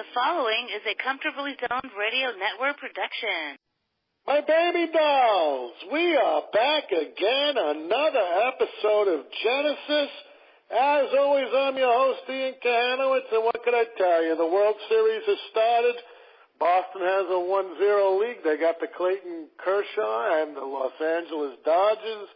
The following is a Comfortably Zoned Radio Network production. My baby dolls, we are back again, another episode of Genesis. As always, I'm your host, Ian Kahanowitz, and what can I tell you? The World Series has started. Boston has a 1-0 lead. They got the Clayton Kershaw and the Los Angeles Dodgers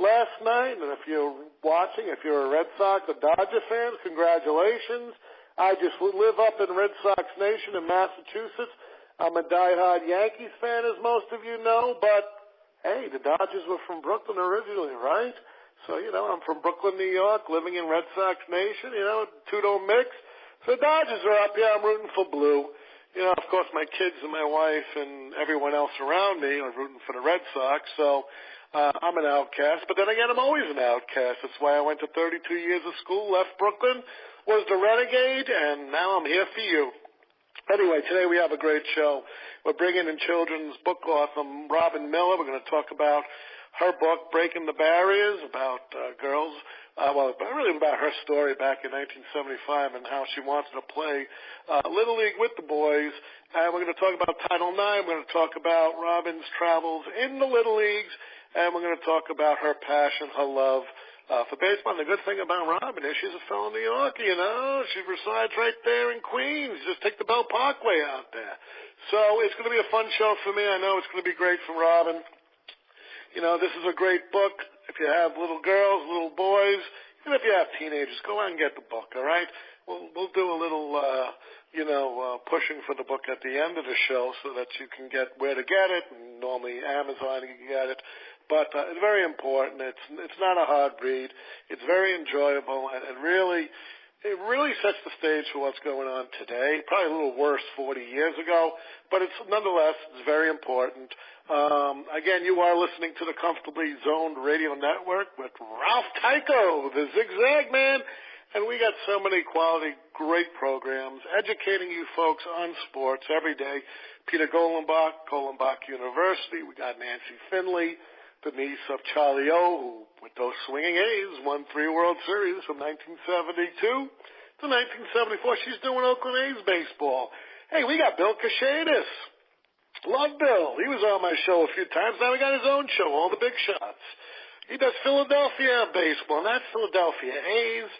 last night. And if you're watching, if you're a Red Sox or Dodger fan, congratulations. I just live up in Red Sox Nation in Massachusetts. I'm a diehard Yankees fan, as most of you know, but, hey, the Dodgers were from Brooklyn originally, right? So, I'm from Brooklyn, New York, living in Red Sox Nation, two don't mix. So the Dodgers are up here. I'm rooting for blue. Of course, my kids and my wife and everyone else around me are rooting for the Red Sox, so I'm an outcast. But then again, I'm always an outcast. That's why I went to 32 years of school, left Brooklyn, was the renegade, and now I'm here for you. Anyway, today we have a great show. We're bringing in children's book author Robbtn Miller. We're going to talk about her book, Breaking the Barriers, about girls, really about her story back in 1975 and how she wanted to play Little League with the boys. And we're going to talk about Title IX. We're going to talk about Robin's travels in the Little Leagues. And we're going to talk about her passion, her love for baseball. And the good thing about Robin is she's a fellow New Yorker, She resides right there in Queens. Just take the Bell Parkway out there. So it's going to be a fun show for me. I know it's going to be great for Robin. This is a great book. If you have little girls, little boys, even if you have teenagers, go out and get the book, all right? We'll do a little, pushing for the book at the end of the show so that you can get where to get it. And normally Amazon, you can get it. But it's very important. It's not a hard read. It's very enjoyable, and it really sets the stage for what's going on today. Probably a little worse 40 years ago, but nonetheless, it's very important. Again, you are listening to the Comfortably Zoned Radio Network with Ralph Tycho, the Zigzag Man, and we got so many quality, great programs educating you folks on sports every day. Peter Golenbach, Golenbach University. We got Nancy Finley, the niece of Charlie O, who, with those swinging A's, won 3 World Series from 1972 to 1974. She's doing Oakland A's baseball. Hey, we got Bill Kashadis. Love Bill. He was on my show a few times. Now we got his own show, All the Big Shots. He does Philadelphia baseball, and that's Philadelphia A's,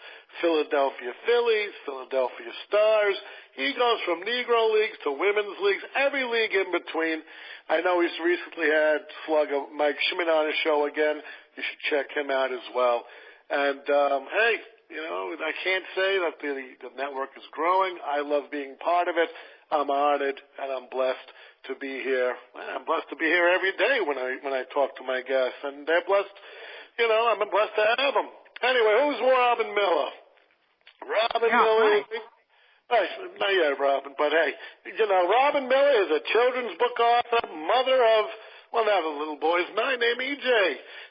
Philadelphia Phillies, Philadelphia Stars. He goes from Negro leagues to women's leagues, every league in between. I know he's recently had slugger Mike Schmidt on his show again. You should check him out as well. And, hey, I can't say that the network is growing. I love being part of it. I'm honored and I'm blessed to be here. I'm blessed to be here every day when I talk to my guests. And they're blessed, I'm blessed to have them. Anyway, who's Robbtn Miller? Robbtn Miller. Not yet, Robin, but hey, Robbtn Miller is a children's book author, mother of, now the little boy's 9, named EJ.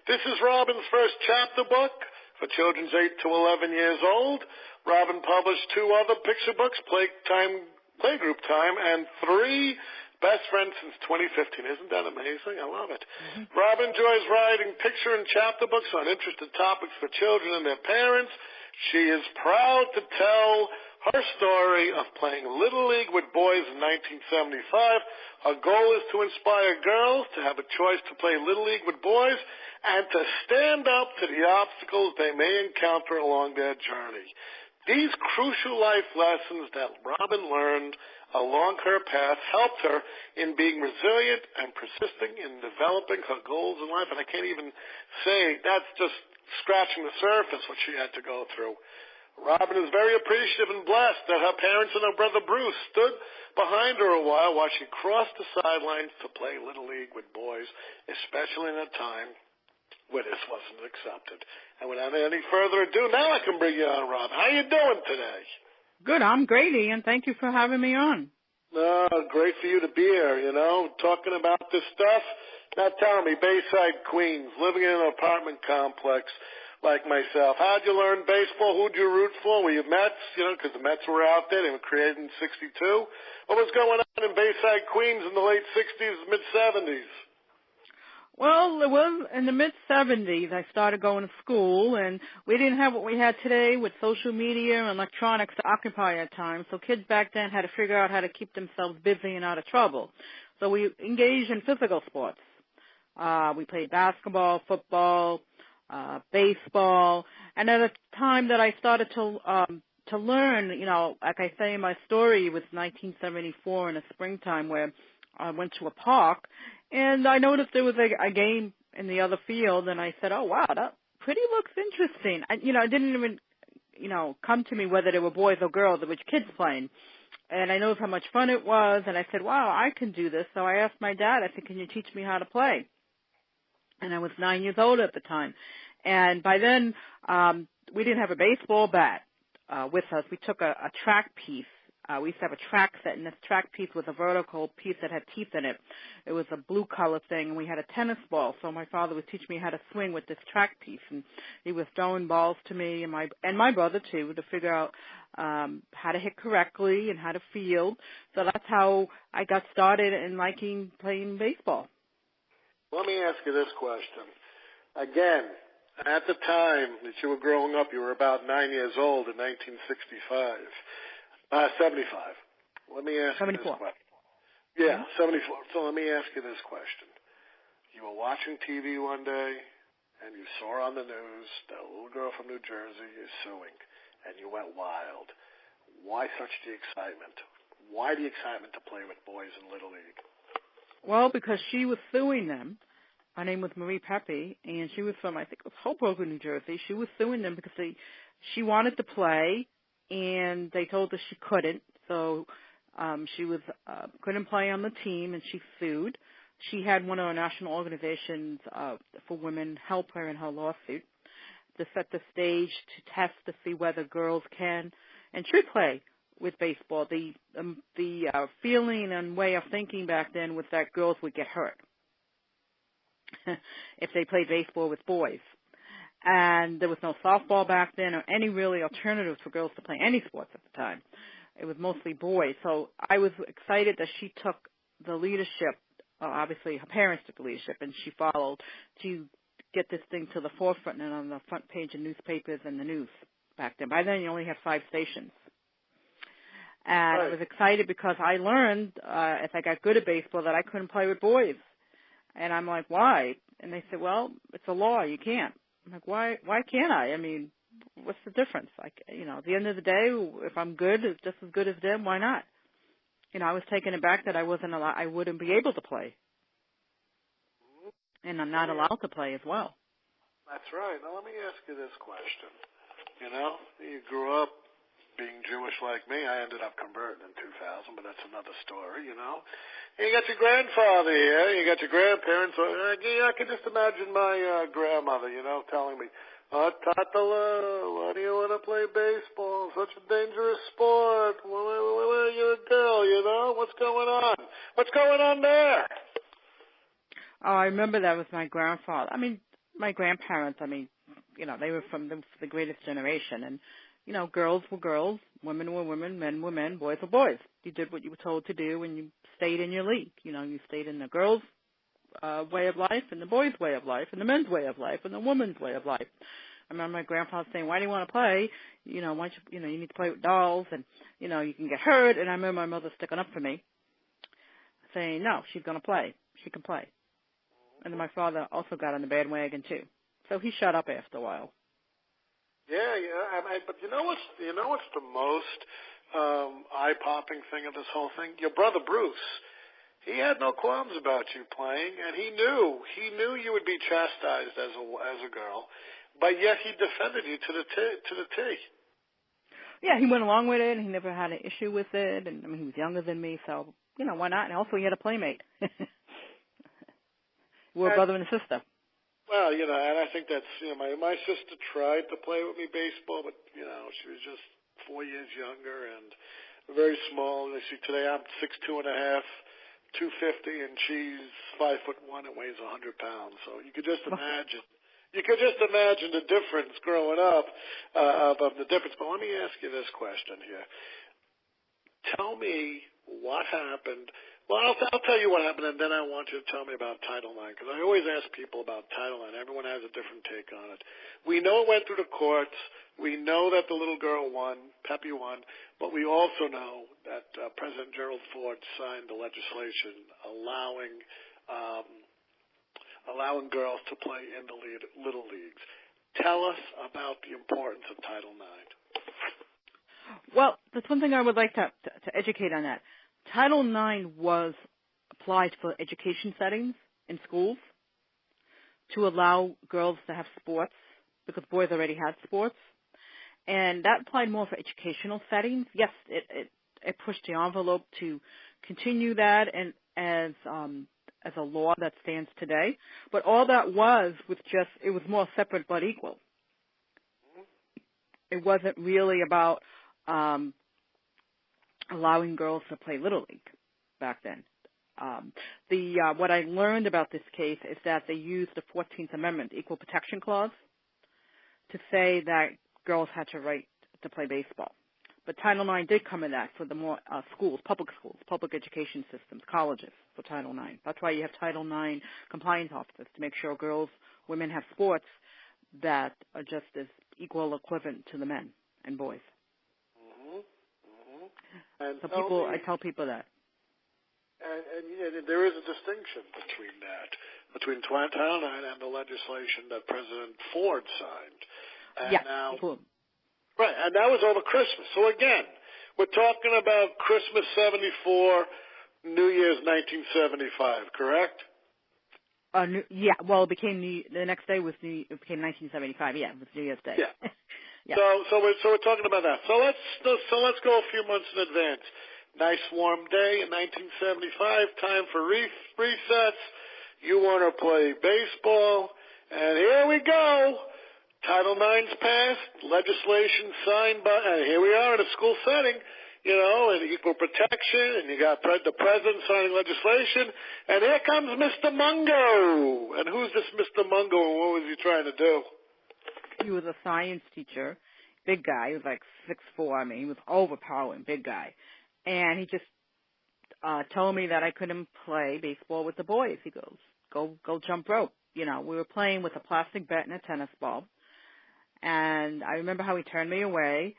This is Robin's first chapter book for children's 8 to 11 years old. Robin published 2 other picture books, Playgroup Time, and 3 Best Friends since 2015. Isn't that amazing? I love it. Mm-hmm. Robin enjoys writing picture and chapter books on interesting topics for children and their parents. She is proud to tell her story of playing Little League with boys in 1975. Her goal is to inspire girls to have a choice to play Little League with boys and to stand up to the obstacles they may encounter along their journey. These crucial life lessons that Robin learned along her path helped her in being resilient and persisting in developing her goals in life. And I can't even say that's just scratching the surface what she had to go through. Robin is very appreciative and blessed that her parents and her brother Bruce stood behind her a while she crossed the sidelines to play Little League with boys, especially in a time where this wasn't accepted. And without any further ado, now I can bring you on, Rob. How you doing today? Good. I'm great, Ian. Thank you for having me on. Great for you to be here, talking about this stuff. Now tell me, Bayside, Queens, living in an apartment complex like myself. How'd you learn baseball? Who'd you root for? Were you Mets? Because the Mets were out there. They were created in 62. What was going on in Bayside, Queens in the late 60s, mid-70s? Well, it was in the mid-'70s I started going to school, and we didn't have what we had today with social media and electronics to occupy our time, so kids back then had to figure out how to keep themselves busy and out of trouble. So we engaged in physical sports. We played basketball, football, baseball, and at a time that I started to learn, like I say in my story, it was 1974 in the springtime where I went to a park, and I noticed there was a game in the other field, and I said, oh, wow, that pretty looks interesting. It didn't even, come to me whether they were boys or girls or which kids playing. And I noticed how much fun it was, and I said, wow, I can do this. So I asked my dad, I said, can you teach me how to play? And I was 9 years old at the time. And by then, we didn't have a baseball bat with us. We took a track piece. We used to have a track set, and this track piece was a vertical piece that had teeth in it. It was a blue color thing, and we had a tennis ball. So my father would teach me how to swing with this track piece, and he was throwing balls to me and my brother too to figure out how to hit correctly and how to field. So that's how I got started in liking playing baseball. Let me ask you this question. Again, at the time that you were growing up, you were about 9 years old in 1965. 75. Let me ask 74. you this question. Yeah, 74. So let me ask you this question. You were watching TV one day, and you saw on the news that a little girl from New Jersey is suing, and you went wild. Why such the excitement? Why the excitement to play with boys in Little League? Well, because she was suing them. Her name was Marie Pepe, and she was from, I think it was Hoboken, New Jersey. She was suing them because she wanted to play, and they told her she couldn't. So she couldn't play on the team, and she sued. She had one of our national organizations for women help her in her lawsuit to set the stage to test to see whether girls can and should play with baseball. The feeling and way of thinking back then was that girls would get hurt if they played baseball with boys. And there was no softball back then or any really alternatives for girls to play any sports at the time. It was mostly boys. So I was excited that she took the leadership. Obviously, her parents took the leadership, and she followed to get this thing to the forefront and on the front page of newspapers and the news back then. By then, you only had 5 stations. And Right. I was excited because I learned, as I got good at baseball, that I couldn't play with boys. And I'm like, why? And they said, well, it's a law. You can't. I'm like, why can't I? I mean, what's the difference? Like, at the end of the day, if I'm good, just as good as them, why not? I was taken aback that I wouldn't be able to play. And I'm not allowed to play as well. That's right. Now let me ask you this question. You grew up being Jewish like me. I ended up converting in 2000, but that's another story, And you got your grandfather here. You got your grandparents. I can just imagine my grandmother, telling me, oh, Tatala, why do you want to play baseball? Such a dangerous sport. Well, you're a girl, What's going on? What's going on there? Oh, I remember that with my grandfather. I mean, my grandparents, they were from the greatest generation. And, girls were girls, women were women, men were men, boys were boys. You did what you were told to do, and you stayed in your league. You stayed in the girls' way of life, and the boys' way of life, and the men's way of life, and the women's way of life. I remember my grandpa saying, why do you want to play? Why don't you need to play with dolls, and, you can get hurt. And I remember my mother sticking up for me, saying, no, she's going to play. She can play. And then my father also got on the bandwagon, too. So he shut up after a while. Yeah. But you know what's the most eye-popping thing of this whole thing? Your brother Bruce, he had no qualms about you playing, and he knew you would be chastised as a girl, but yet he defended you to the T. Yeah, he went along with it, and he never had an issue with it. And he was younger than me, so why not? And also, he had a playmate. We're a brother and a sister. Well, and I think that's, my sister tried to play with me baseball, but, she was just 4 years younger and very small. You see, today I'm 6'2.5", 250, and she's 5'1" and weighs 100 pounds. So you could just imagine. You could just imagine the difference growing up of the difference. But let me ask you this question here. Tell me what happened Well, I'll tell you what happened, and then I want you to tell me about Title IX, because I always ask people about Title IX. Everyone has a different take on it. We know it went through the courts. We know that the little girl won, Pepe won, but we also know that President Gerald Ford signed the legislation allowing girls to play in the little leagues. Tell us about the importance of Title IX. Well, that's one thing I would like to educate on that. Title IX was applied for education settings in schools to allow girls to have sports because boys already had sports. And that applied more for educational settings. Yes, it pushed the envelope to continue that and as a law that stands today. But all that was it was more separate but equal. It wasn't really about allowing girls to play Little League back then. What I learned about this case is that they used the 14th Amendment, Equal Protection Clause, to say that girls had to right to play baseball. But Title IX did come in that for the more schools, public education systems, colleges for Title IX. That's why you have Title IX compliance officers to make sure women have sports that are just as equal equivalent to the men and boys. And so I tell people that. And there is a distinction between Title IX and the legislation that President Ford signed. And right, and that was over Christmas. So again, we're talking about Christmas 74, New Year's 1975, correct? Yeah. Well, it became the next day it became 1975. Yeah, it was New Year's Day. Yeah. Yeah. So we're talking about that. So let's go a few months in advance. Nice warm day in 1975. Time for recess. You want to play baseball, and here we go. Title IX's passed, legislation signed by, and here we are in a school setting, and equal protection, and you got the president signing legislation, and here comes Mr. Mungo. And who's this Mr. Mungo, and what was he trying to do? He was a science teacher, big guy. He was like 6'4". I mean, he was overpowering, big guy. And he just told me that I couldn't play baseball with the boys. He goes, go jump rope. We were playing with a plastic bat and a tennis ball. And I remember how he turned me away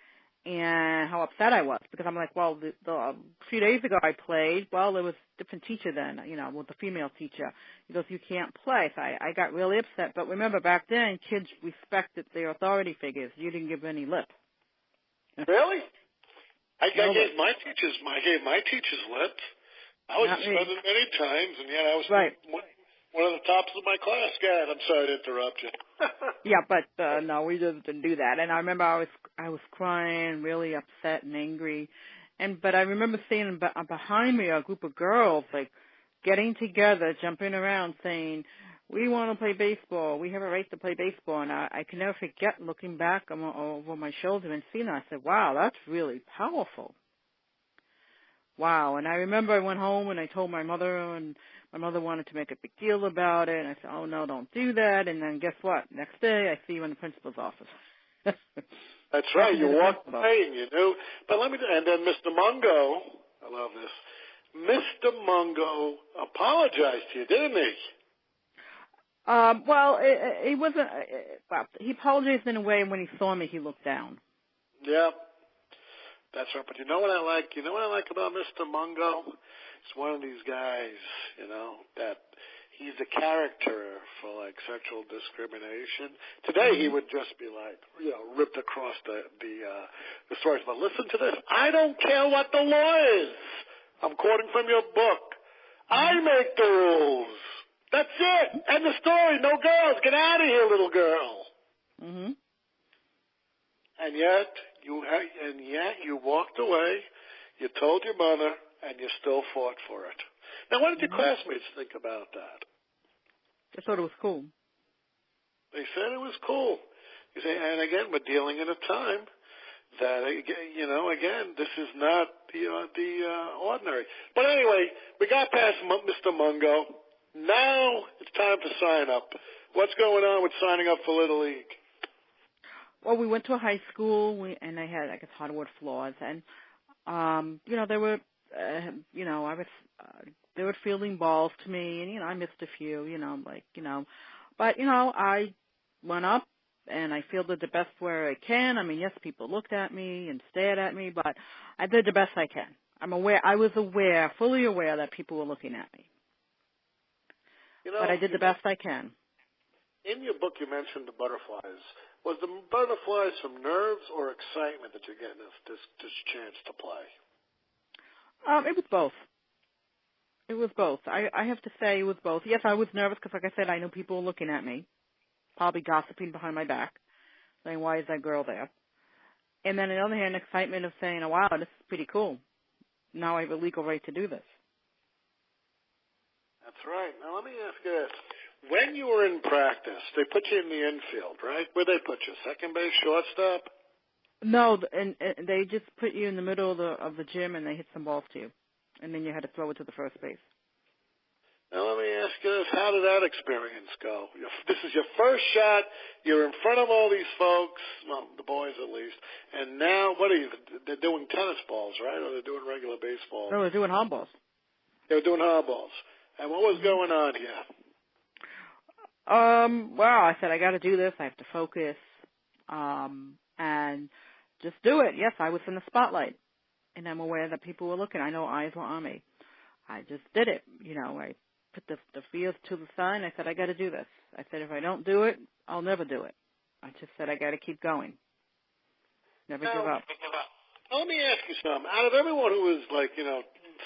and how upset I was because I'm like, well, a few days ago I played. Well, there was a different teacher then, with the female teacher. He goes, you can't play. So I got really upset. But remember, back then, kids respected their authority figures. You didn't give any lip. Really? I gave my teachers lip. I was suspended many times, and yet I was one of the tops of my class. God, I'm sorry to interrupt you. Yeah, but no, we just didn't do that. And I remember I was crying, really upset and angry. But I remember seeing behind me a group of girls like getting together, jumping around, saying, "We want to play baseball. We have a right to play baseball." And I can never forget looking back over my shoulder and seeing that. I said, "Wow, that's really powerful." Wow. And I remember I went home and I told my mother, and my mother wanted to make a big deal about it. And I said, "Oh, no, don't do that." And then guess what? Next day I see you in the principal's office. That's right. You walked away and you knew. But and then Mr. Mungo, I love this, Mr. Mungo apologized to you, didn't he? Well, he wasn't. Well, he apologized in a way. When he saw me, he looked down. Yeah, that's right. But you know what I like? You know what I like about Mr. Mungo? He's one of these guys, that he's a character for like sexual discrimination. Today he would just be like, ripped across the stories. But listen to this. I don't care what the law is. I'm quoting from your book. I make the rules. That's it. End of story. No girls. Get out of here, little girl. Mm-hmm. And yet you walked away. You told your mother, and you still fought for it. Now, what did your classmates think about that? They thought it was cool. They said it was cool. And again, we're dealing in a time that, again, this is not the ordinary. But anyway, we got past Mr. Mungo. Now it's time to sign up. What's going on with signing up for Little League? Well, we went to a high school, and they had, hardwood floors, and, there were, I was they were fielding balls to me, and, I missed a few, but, I went up and I fielded the best where I can. I mean, yes, people looked at me and stared at me, but I did the best I can. I was fully aware that people were looking at me. But I did the best I can. In your book, you mentioned the butterflies. Was the butterflies from nerves or excitement that you're getting this chance to play? It was both. It was both. I have to say it was both. Yes, I was nervous because, like I said, I knew people were looking at me, probably gossiping behind my back, saying, why is that girl there? And then on the other hand, excitement of saying, oh, wow, this is pretty cool. Now I have a legal right to do this. That's right. Now, let me ask you this. When you were in practice, they put you in the infield, right? Where'd they put you? Second base, shortstop? No, and they just put you in the middle of the gym and they hit some balls to you. And then you had to throw it to the first base. Now, let me ask you this. How did that experience go? This is your first shot. You're in front of all these folks, well, the boys at least. And now, what are you? They're doing tennis balls, right? Or they're doing regular baseball? No, they're doing hardballs. They were doing hardballs. And what was going on here? Well, I said, I got to do this. I have to focus, and just do it. Yes, I was in the spotlight, and I'm aware that people were looking. I know eyes were on me. I just did it. I put the field to the side. I said, I got to do this. I said, if I don't do it, I'll never do it. I just said, I got to keep going. Never give up. Let me ask you something. Out of everyone who was,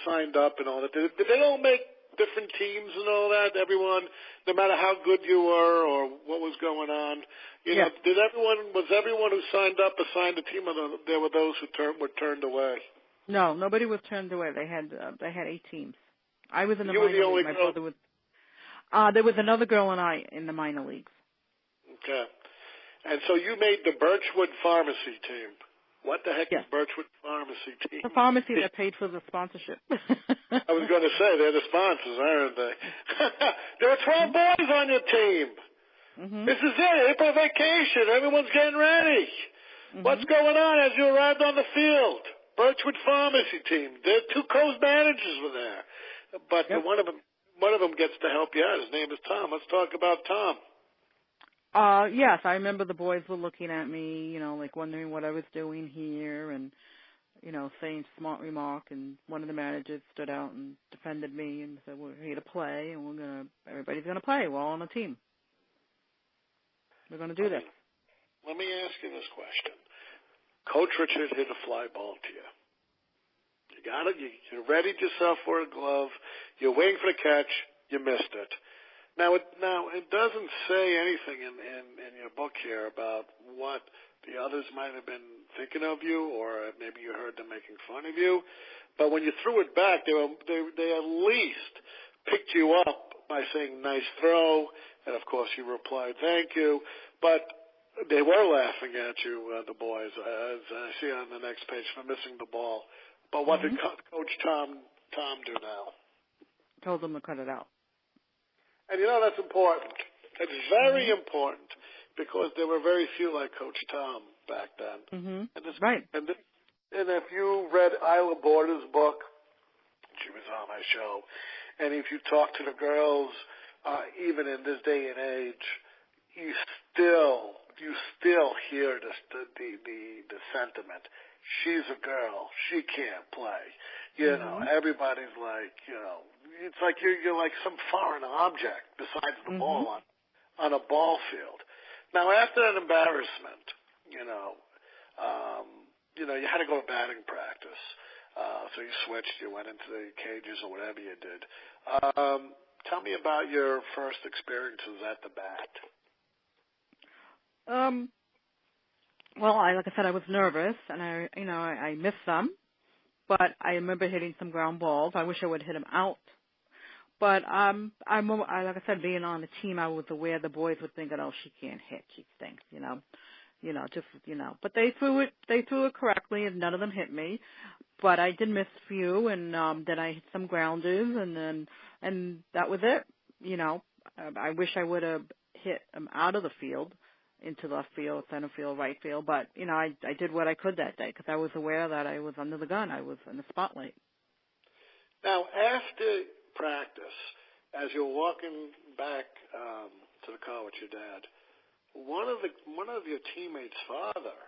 signed up and all that, did they all make different teams and all that? Everyone, no matter how good you were or what was going on, Yeah. Was everyone who signed up assigned a team, or there were those who were turned away? No, nobody was turned away. They had 8 teams. I was in the You were minor the only league. My girl. brother was. There was another girl and I in the minor leagues. Okay. And so you made the Birchwood Pharmacy team. What the heck is Birchwood Pharmacy team? The pharmacy that paid for the sponsorship. I was going to say, they're the sponsors, aren't they? There are 12 boys on your team. Mm-hmm. This is it, April vacation. Everyone's getting ready. Mm-hmm. What's going on as you arrived on the field? Birchwood Pharmacy team. Their 2 co-managers were there. But one of them gets to help you out. His name is Tom. Let's talk about Tom. Yes, I remember the boys were looking at me, wondering what I was doing here and, saying smart remark. And one of the managers stood out and defended me and said, we're here to play and everybody's going to play. We're all on a team. We're going to do this. Let me ask you this question. Coach Richard hit a fly ball to you. You got it. You readied yourself for a glove. You're waiting for the catch. You missed it. Now it doesn't say anything in your book here about what the others might have been thinking of you, or maybe you heard them making fun of you. But when you threw it back, they at least picked you up by saying nice throw, and of course you replied thank you. But they were laughing at you, the boys, as I see on the next page, for missing the ball. But what did Coach Tom do now? Told them to cut it out. And that's important. It's very important because there were very few like Coach Tom back then. Mm-hmm. Right. And if you read Isla Border's book, she was on my show, and if you talk to the girls, even in this day and age, you still hear the sentiment. She's a girl. She can't play. Everybody's like, it's like you're like some foreign object besides the ball on a ball field. Now, after that embarrassment, you had to go to batting practice. So you switched. You went into the cages or whatever you did. Tell me about your first experiences at the bat. Well, like I said, I was nervous, and I missed some, but I remember hitting some ground balls. I wish I would hit them out. But like I said, being on the team, I was aware the boys would think, oh, she can't hit, she stinks, But they threw it correctly, and none of them hit me. But I did miss a few, and then I hit some grounders, and that was it. I wish I would have hit them out of the field, into left field, center field, right field. But, I did what I could that day because I was aware that I was under the gun. I was in the spotlight. Now, after practice, as you're walking back to the car with your dad, one of your teammates' father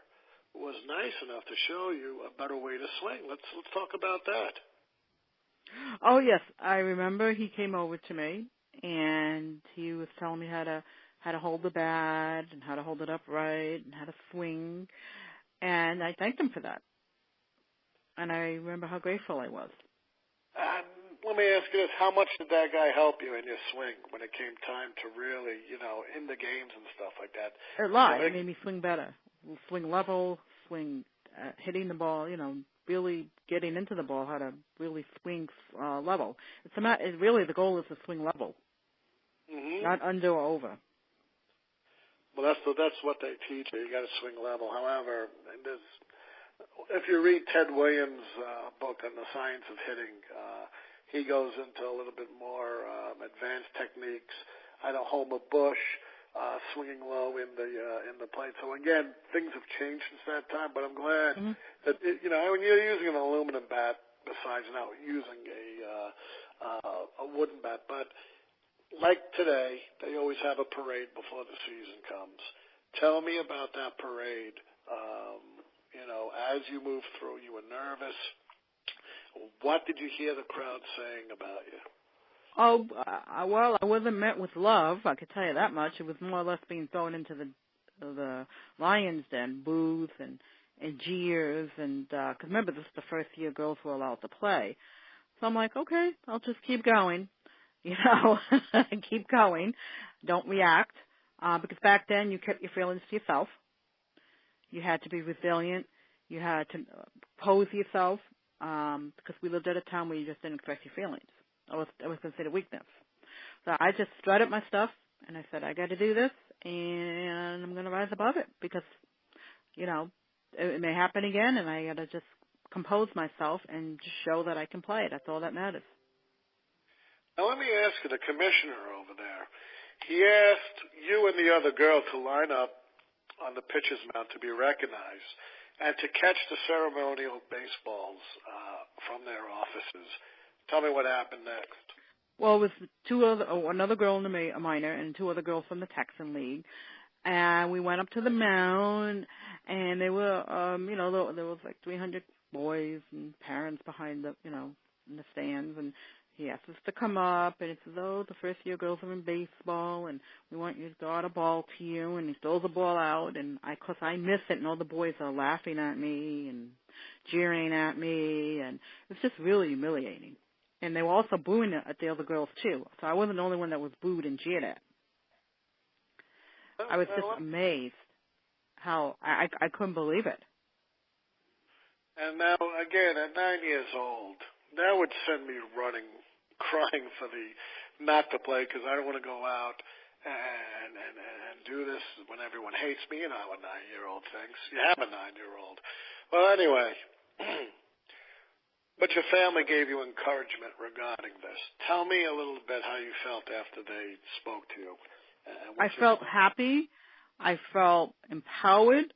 was nice enough to show you a better way to swing. Let's talk about that. Oh yes, I remember he came over to me and he was telling me how to hold the bat and how to hold it upright and how to swing, and I thanked him for that. And I remember how grateful I was. Let me ask you this: how much did that guy help you in your swing when it came time to really, in the games and stuff like that? A lot. It made me swing better, swing level, hitting the ball. Really getting into the ball, how to really swing level. Really the goal is to swing level, not under or over. Well, that's what they teach you. You got to swing level. However, if you read Ted Williams' book on the science of hitting, he goes into a little bit more advanced techniques. I don't hold a bush, swinging low in the plate. So again, things have changed since that time. But I'm glad that when you're using an aluminum bat, besides now using a wooden bat, but like today, they always have a parade before the season comes. Tell me about that parade. As you move through, you were nervous. What did you hear the crowd saying about you? Oh, well, I wasn't met with love, I could tell you that much. It was more or less being thrown into the lion's den, boos and jeers, and because remember, this is the first year girls were allowed to play. So I'm like, okay, I'll just keep going, keep going, don't react, because back then you kept your feelings to yourself. You had to be resilient. You had to pose yourself, because we lived at a time where you just didn't express your feelings. It was considered weakness. So I just strutted my stuff, and I said, I got to do this, and I'm going to rise above it because, it may happen again, and I got to just compose myself and just show that I can play. That's all that matters. Now let me ask you, the commissioner over there, he asked you and the other girl to line up on the pitcher's mound to be recognized and to catch the ceremonial baseballs from their offices. Tell me what happened next. Well, it was another girl in a minor and two other girls from the Texan League. And we went up to the mound, and there were, there was like 300 boys and parents behind in the stands. And he asked us to come up, and he says, the first year girls are in baseball, and we want you to throw out a ball to you. And he throws the ball out, and of course I miss it, and all the boys are laughing at me and jeering at me, and it's just really humiliating. And they were also booing at the other girls, too. So I wasn't the only one that was booed and jeered at. I was just amazed how I couldn't believe it. And now, again, at 9 years old, that would send me running, crying for not to play because I don't want to go out and do this when everyone hates me. You know how a 9-year-old thinks. You have a 9-year-old. Well, anyway, but your family gave you encouragement regarding this. Tell me a little bit how you felt after they spoke to you. I felt happy. I felt empowered,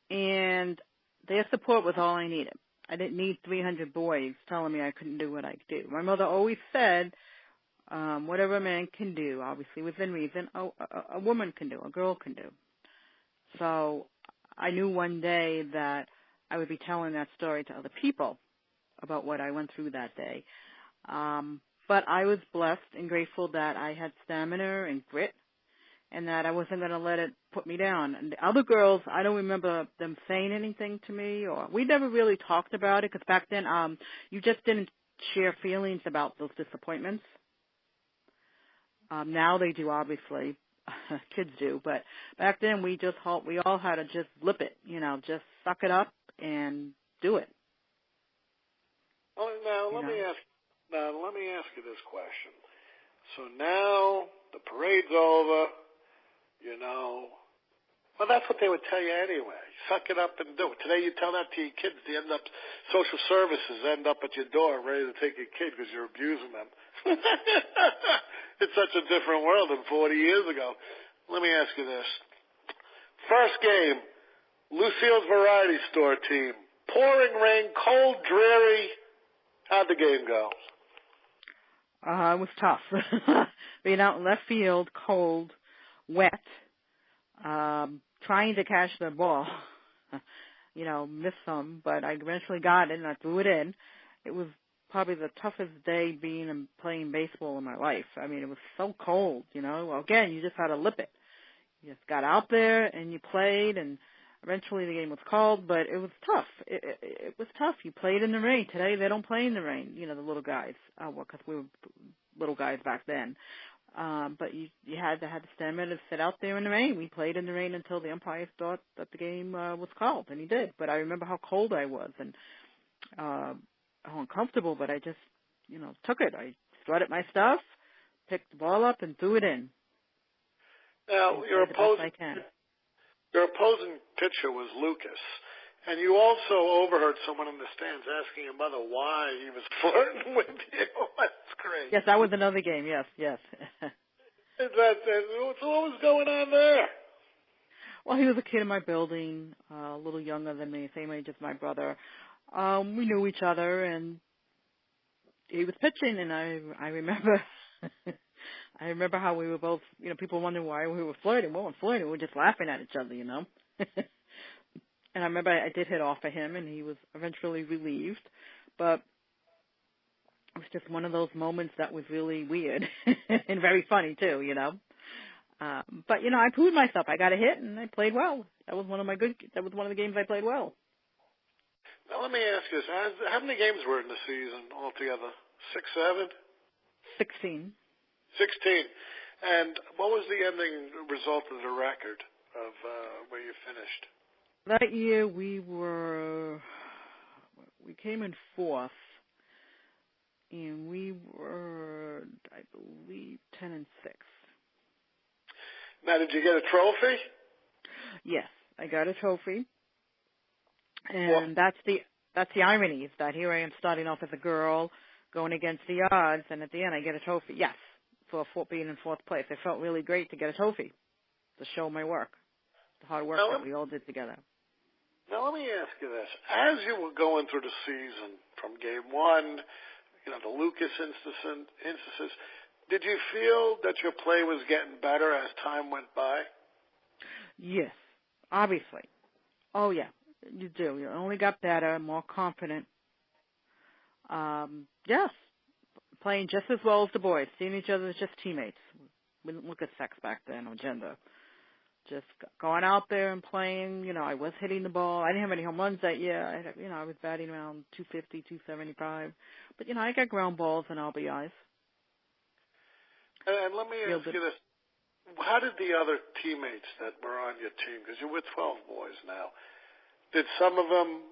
and their support was all I needed. I didn't need 300 boys telling me I couldn't do what I could do. My mother always said, whatever a man can do, obviously within reason, a woman can do, a girl can do. So I knew one day that I would be telling that story to other people about what I went through that day. But I was blessed and grateful that I had stamina and grit, and that I wasn't going to let it put me down. And the other girls, I don't remember them saying anything to me, or we never really talked about it, because back then you just didn't share feelings about those disappointments. Now they do, obviously. Kids do. But back then we all had to just lip it, just suck it up and do it. Well, now let me ask you this question. So now the parade's over. Well, that's what they would tell you anyway. Suck it up and do it. Today you tell that to your kids. Social services end up at your door ready to take your kid because you're abusing them. It's such a different world than 40 years ago. Let me ask you this. First game, Lucille's Variety Store team. Pouring rain, cold, dreary. How'd the game go? It was tough. Being out in left field, cold, wet, trying to catch the ball. Missed some, but I eventually got it and I threw it in. It was probably the toughest day being and playing baseball in my life. I mean, it was so cold, Well, again, you just had to lip it. You just got out there and you played, and eventually the game was called, but it was tough. It was tough. You played in the rain. Today they don't play in the rain, the little guys, because we were little guys back then. But you had to stand there and sit out there in the rain. We played in the rain until the umpires thought that the game was called, and he did. But I remember how cold I was and how uncomfortable, but I just, took it. I strutted my stuff, picked the ball up, and threw it in. Now, your opposing pitcher was Lucas, and you also overheard someone in the stands asking your mother why he was flirting with you. That's great. Yes, that was another game, yes. So what was going on there? Well, he was a kid in my building, a little younger than me, same age as my brother. We knew each other, and he was pitching, and I remember I remember how we were both, people wondering why we were flirting. We weren't flirting. We were just laughing at each other, And I remember I did hit off of him, and he was eventually relieved. But it was just one of those moments that was really weird and very funny, too, But, I proved myself. I got a hit, and I played well. That was one of the games I played well. Now, let me ask you this. How many games were in the season altogether? 6, 7? 16. 16. And what was the ending result of the record of where you finished? That year we came in fourth, and we were, I believe, 10-6. Now, did you get a trophy? Yes, I got a trophy, and that's the irony, is that here I am starting off as a girl, going against the odds, and at the end I get a trophy. Yes, for being in fourth place. It felt really great to get a trophy, to show my work, the hard work that we all did together. Now, let me ask you this. As you were going through the season, from game one, the Lucas instances, did you feel that your play was getting better as time went by? Yes, obviously. Oh, yeah, you do. You only got better, more confident. Yes, playing just as well as the boys, seeing each other as just teammates. We didn't look at sex back then or gender. Just going out there and playing. I was hitting the ball. I didn't have any home runs that year. I was batting around 250, 275. But, I got ground balls and RBIs. And let me ask you this. How did the other teammates that were on your team, because you're with 12 boys now, did some of them,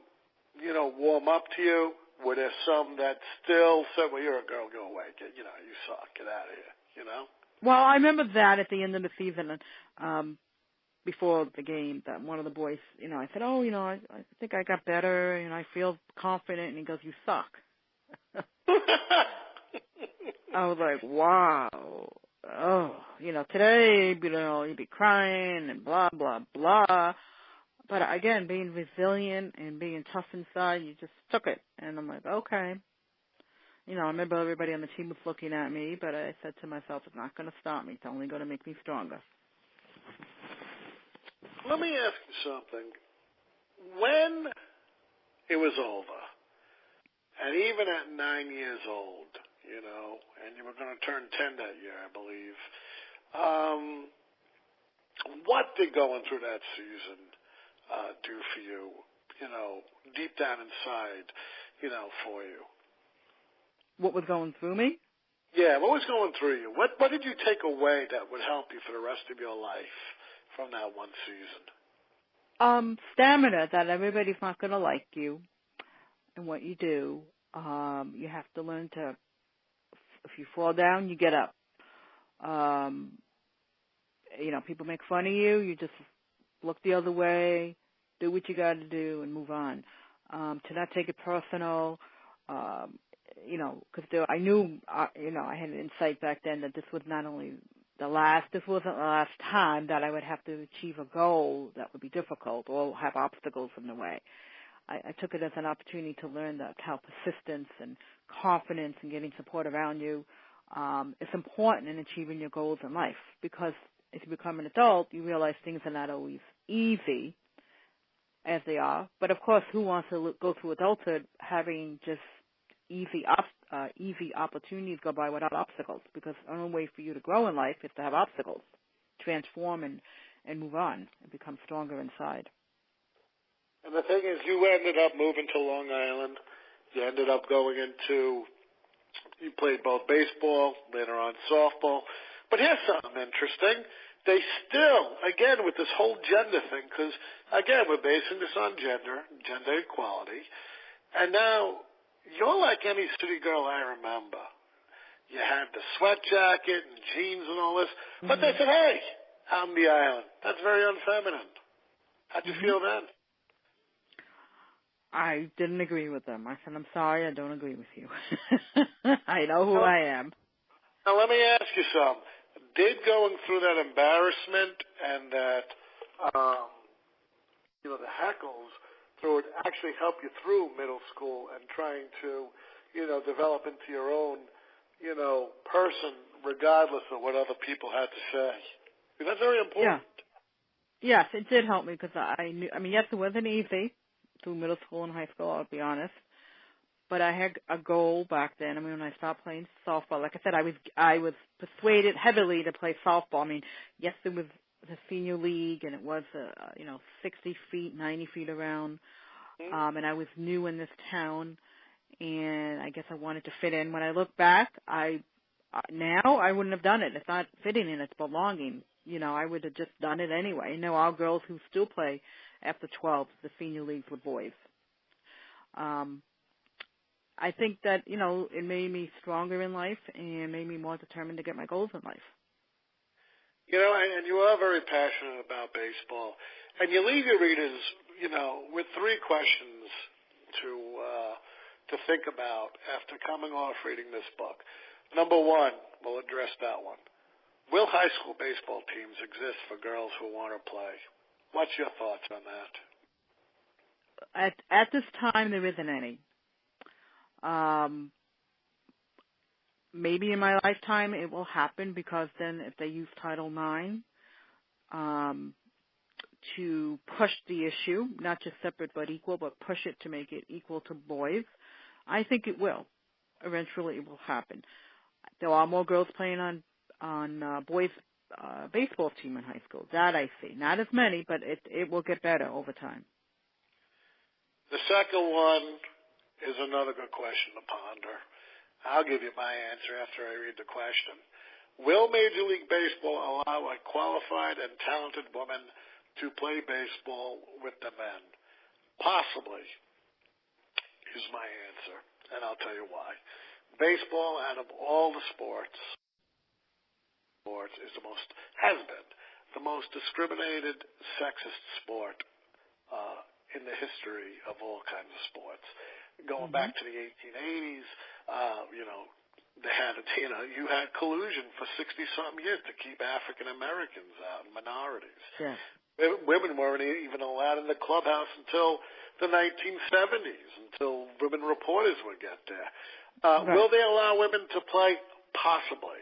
warm up to you? Were there some that still said, well, you're a girl, go away, you suck, get out of here, Well, I remember that at the end of the season, before the game, that one of the boys, I said, I think I got better, and I feel confident, and he goes, you suck. I was like, wow. Oh, today, you'd be crying and blah, blah, blah. But again, being resilient and being tough inside, you just took it. And I'm like, okay. I remember everybody on the team was looking at me, but I said to myself, it's not going to stop me. It's only going to make me stronger. Let me ask you something. When it was over, and even at 9 years old, and you were going to turn 10 that year, I believe, what did going through that season do for you, deep down inside, for you? What was going through me? Yeah, what was going through you? What did you take away that would help you for the rest of your life from that one season? Stamina, that everybody's not going to like you and what you do. You have to learn to, if you fall down, you get up. People make fun of you, you just look the other way, do what you got to do, and move on. To not take it personal, because I knew, I had an insight back then that this was not only this wasn't the last time that I would have to achieve a goal that would be difficult or have obstacles in the way. I took it as an opportunity to learn how persistence and confidence and getting support around you It's important in achieving your goals in life because as you become an adult, you realize things are not always easy as they are. But, of course, who wants to go through adulthood having just easy opportunities go by without obstacles? Because the only way for you to grow in life is to have obstacles, transform and move on and become stronger inside. And the thing is, you ended up moving to Long Island. You ended up you played both baseball, later on softball. But here's something interesting. They still, again, with this whole gender thing, because, again, we're basing this on gender equality. And now, you're like any city girl I remember. You had the sweat jacket and jeans and all this. But they said, hey, out on the island. That's very unfeminine. How'd you feel then? I didn't agree with them. I said, I'm sorry, I don't agree with you. I know who I am. Now, let me ask you something. Did going through that embarrassment and that, the heckles through it actually help you through middle school and trying to, develop into your own, person regardless of what other people had to say? Because that's very important. Yeah. Yes, it did help me because yes, it wasn't easy through middle school and high school, I'll be honest. But I had a goal back then. When I stopped playing softball, like I said, I was persuaded heavily to play softball. Yes, it was the senior league, and it was 60 feet, 90 feet around. And I was new in this town, and I guess I wanted to fit in. When I look back, now I wouldn't have done it. It's not fitting in; it's belonging. I would have just done it anyway. All girls who still play after 12, the senior leagues with boys. I think that, it made me stronger in life and made me more determined to get my goals in life. And you are very passionate about baseball. And you leave your readers, with 3 questions to think about after coming off reading this book. Number 1, we'll address that one. Will high school baseball teams exist for girls who want to play? What's your thoughts on that? At this time, there isn't any. Maybe in my lifetime it will happen because then if they use Title IX to push the issue, not just separate but equal, but push it to make it equal to boys, I think it will. Eventually it will happen. There are more girls playing on boys' baseball team in high school. That I see. Not as many, but it will get better over time. The second one is another good question to ponder. I'll give you my answer after I read the question. Will Major League Baseball allow a qualified and talented woman to play baseball with the men? Possibly is my answer, and I'll tell you why. Baseball, out of all the sports is has been the most discriminated, sexist sport in the history of all kinds of sports. Going back to the 1880s, you had collusion for 60-something years to keep African Americans out and minorities. Yeah. Women weren't even allowed in the clubhouse until the 1970s, until women reporters would get there. Right. Will they allow women to play? Possibly.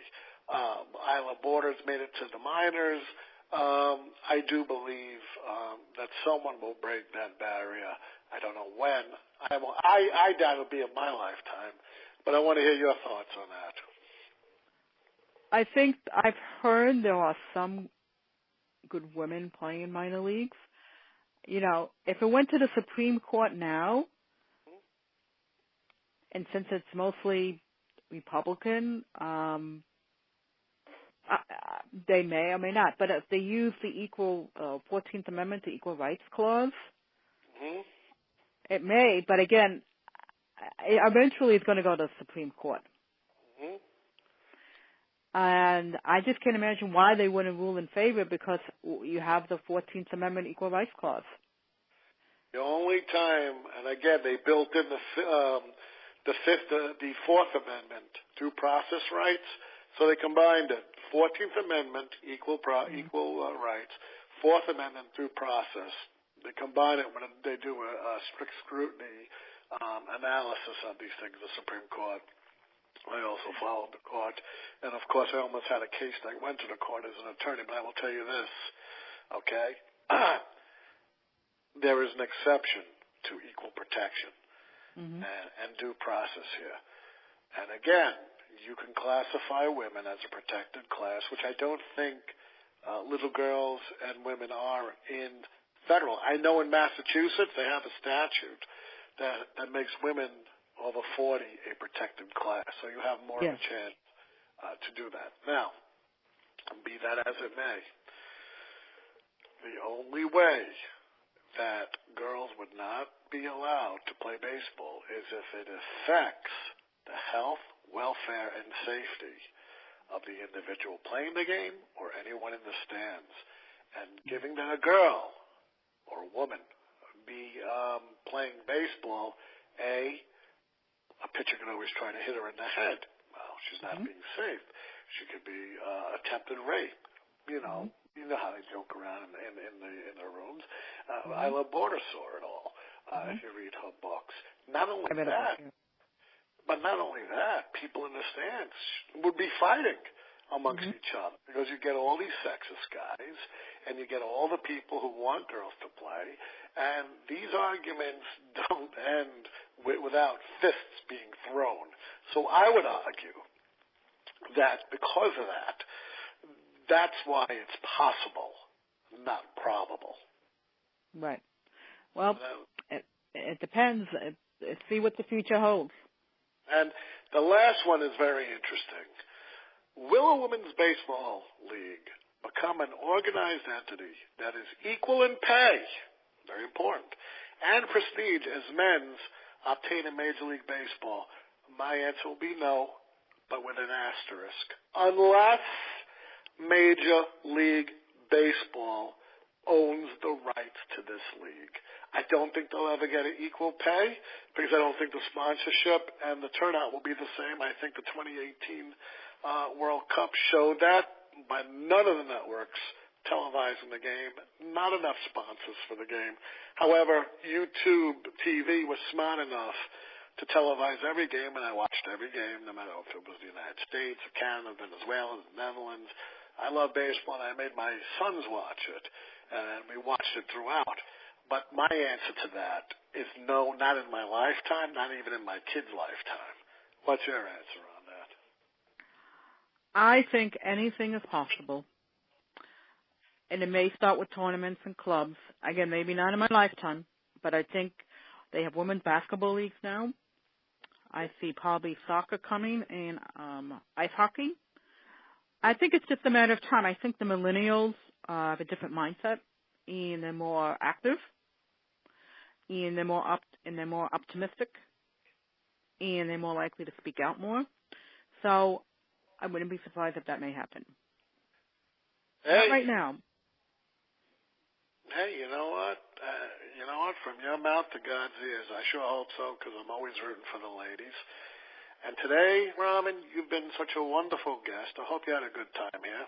Isla Borders made it to the minors. I do believe that someone will break that barrier. I don't know when. I doubt it'll be in my lifetime, but I want to hear your thoughts on that. I think I've heard there are some good women playing in minor leagues. If it went to the Supreme Court now, and since it's mostly Republican, they may or may not. But if they use the 14th Amendment, the Equal Rights Clause, it may. But again, eventually it's going to go to the Supreme Court. And I just can't imagine why they wouldn't rule in favor because you have the 14th Amendment Equal Rights Clause. The only time, and again, they built in the 4th Amendment, due process rights, so they combined it. 14th Amendment, equal rights, 4th Amendment, due process. They combine it when they do a strict scrutiny analysis of these things, the Supreme Court. I also also followed the court. And, of course, I almost had a case that went to the court as an attorney, but I will tell you this, okay? There is an exception to equal protection and due process here. And, again, you can classify women as a protected class, which I don't think little girls and women are in federal. I know in Massachusetts they have a statute that makes women over 40 a protected class, so you have more of a chance to do that. Now, be that as it may, the only way that girls would not be allowed to play baseball is if it affects the health, welfare, and safety of the individual playing the game or anyone in the stands. And giving that a girl or a woman be playing baseball, a pitcher can always try to hit her in the head. Well, she's not being safe. She could be attempted rape. You know how they joke around in the rooms. I love border sore and all. If you read her books, not only that, people in the stands would be fighting amongst each other because you get all these sexist guys and you get all the people who want girls to play, and these arguments don't end without fists being thrown. So I would argue that because of that, that's why it's possible, not probable. Right. Well, it depends. See what the future holds. And the last one is very interesting. Will a women's baseball league become an organized entity that is equal in pay, very important, and prestige as men's obtain in Major League Baseball? My answer will be no, but with an asterisk. Unless Major League Baseball owns the rights to this league. I don't think they'll ever get an equal pay because I don't think the sponsorship and the turnout will be the same. I think the 2018 World Cup showed that, but none of the networks televising the game, not enough sponsors for the game. However, YouTube TV was smart enough to televise every game, and I watched every game, no matter if it was the United States, or Canada, Venezuela, the Netherlands. I love baseball, and I made my sons watch it, and we watched it throughout. But my answer to that is no, not in my lifetime, not even in my kid's lifetime. What's your answer on that? I think anything is possible. And it may start with tournaments and clubs. Again, maybe not in my lifetime, but I think they have women's basketball leagues now. I see probably soccer coming and ice hockey. I think it's just a matter of time. I think the millennials have a different mindset, and they're more active, and they're more optimistic, and they're more likely to speak out more. So I wouldn't be surprised if that may happen. Not right now. Hey, you know what? From your mouth to God's ears, I sure hope so, because I'm always rooting for the ladies. And today, Robin, you've been such a wonderful guest. I hope you had a good time here.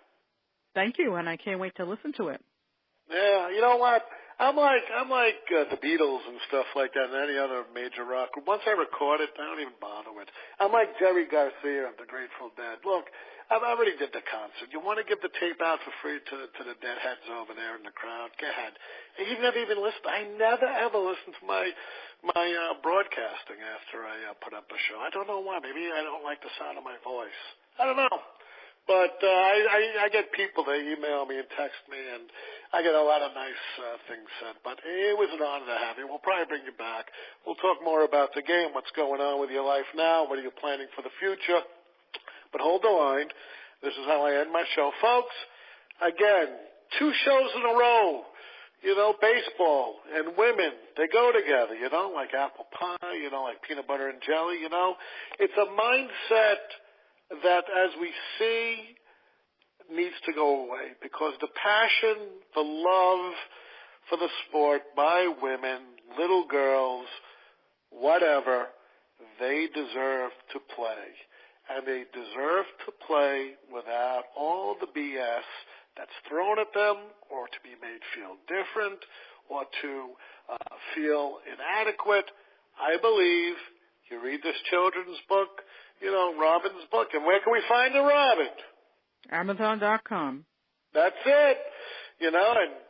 Thank you, and I can't wait to listen to it. Yeah, you know what? I'm like the Beatles and stuff like that, and any other major rock group. Once I record it, I don't even bother with it. I'm like Jerry Garcia of the Grateful Dead. Look, I already did the concert. You want to give the tape out for free to the deadheads over there in the crowd? Go ahead. And you've never even listened. I never ever listened to my broadcasting after I put up a show. I don't know why. Maybe I don't like the sound of my voice. I don't know. But I get people that email me and text me, and I get a lot of nice things said. But it was an honor to have you. We'll probably bring you back. We'll talk more about the game, what's going on with your life now, what are you planning for the future. But hold the line. This is how I end my show. Folks, again, 2 shows in a row. Baseball and women, they go together, like apple pie, like peanut butter and jelly, It's a mindset that, as we see, needs to go away because the passion, the love for the sport by women, little girls, whatever, they deserve to play. And they deserve to play without all the BS that's thrown at them, or to be made feel different, or to feel inadequate. I believe you read this children's book, Robin's book. And where can we find the Robin? Amazon.com. That's it. And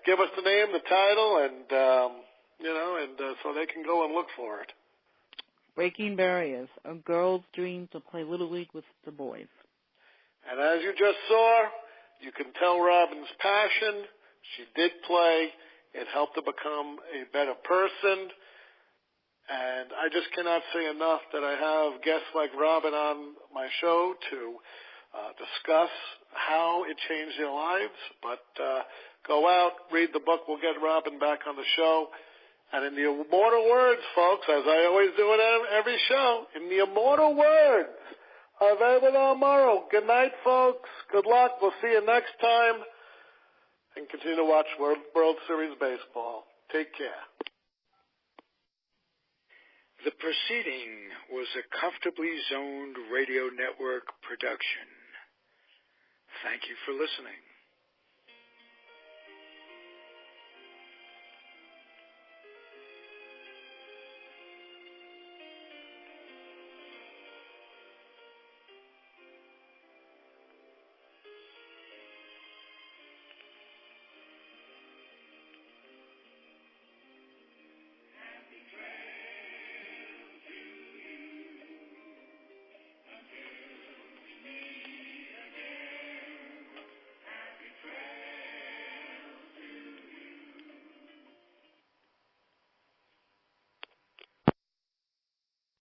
give us the name, the title, and so they can go and look for it. Breaking Barriers, a girl's dream to play Little League with the boys. And as you just saw, you can tell Robin's passion. She did play. It helped her become a better person. And I just cannot say enough that I have guests like Robin on my show to discuss how it changed their lives. But go out, read the book. We'll get Robin back on the show. And in the immortal words, folks, as I always do at every show, in the immortal words of Edward R. Murrow, good night, folks. Good luck. We'll see you next time. And continue to watch World Series Baseball. Take care. The proceeding was a Comfortably Zoned Radio Network production. Thank you for listening.